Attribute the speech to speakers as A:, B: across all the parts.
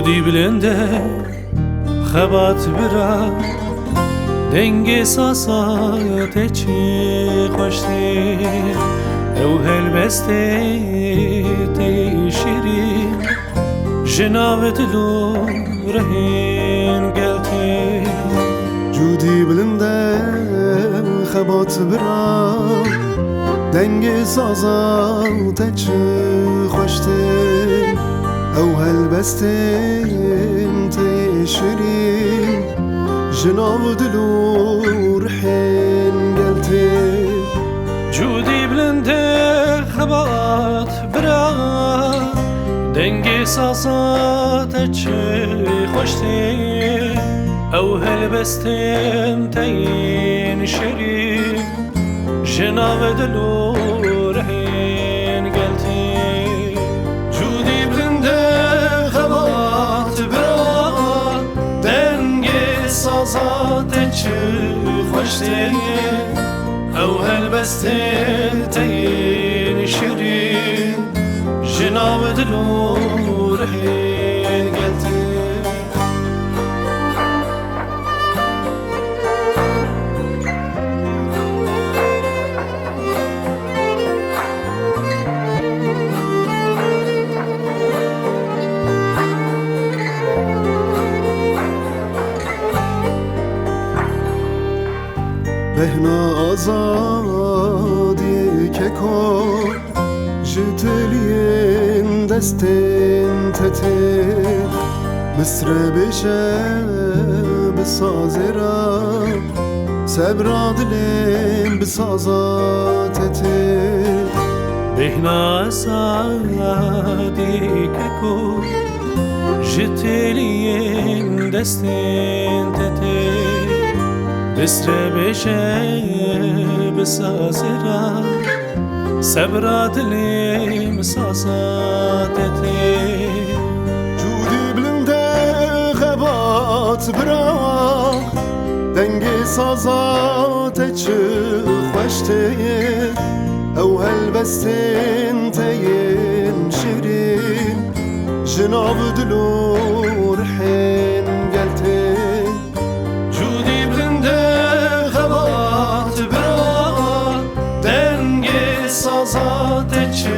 A: جودی بلنده خبات برا دنگ ساسات چی خوشتی او هل بسته تی شیرین جناب دلو رهین گلتی
B: جودی بلنده خبات برا دنگ سازات چی خوشتی او هالبستين تيشرين جناب دلو رحين قلتي
A: جودي بلنده خبات برا دنگی سازات چه خوشتی او هلبستن تین شری جناب دلو رحین گلتی جودی بلنده خبات برا دنگی سازات چه خوشتی او هلبستن تین شری جناب دلو رحین گلتی
B: بهنا آزادی که کن جتلین دستین تته مصر بشه بسازه را صبر دلین بسازاتته
A: بهنا آزادی که کن جتلین دستین تته مصر بشه بسازه را صبر دلی مساساتتی
B: جودی بلنده خبات براق دنگی سازات چه خوشته او هلبستین تین شیرین جناب دلو رحین گلته
A: جودی بلنده خبات براق دنگی سازات چه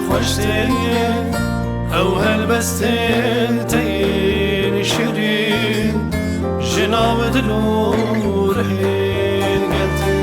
A: خوشتی او هلبستن تین شیرین جناب دلو رحین گلتی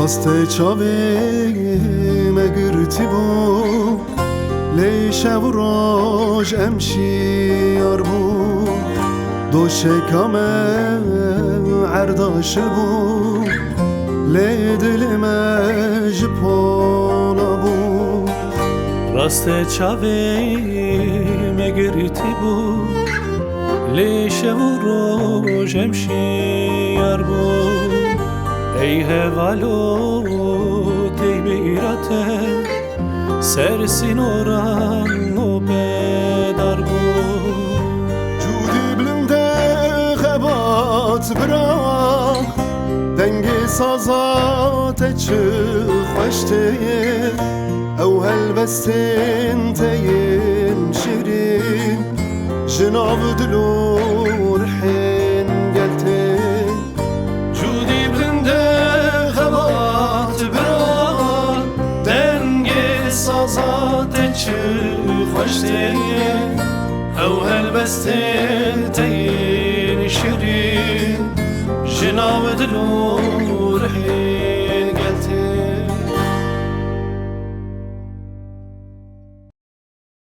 B: راست چاوی مگرتی بو لیشه و راج امشیار بو دو شکام عرداش بو لی دل مجپالا بو
A: راست چاوی مگریتی بو لیشه و روش امشیار بو ای هوالو تی بیراته سر سینوران و بدار بود
B: جودی بلنده خبات براق دنگی سازات چه خوشته او هلبستین تین شیرین جناب دلو رحین گلته
A: جودی بنده خبات بران دنگ سازات چه خوشته او هلبستین تین شیرین جناب دلو رحین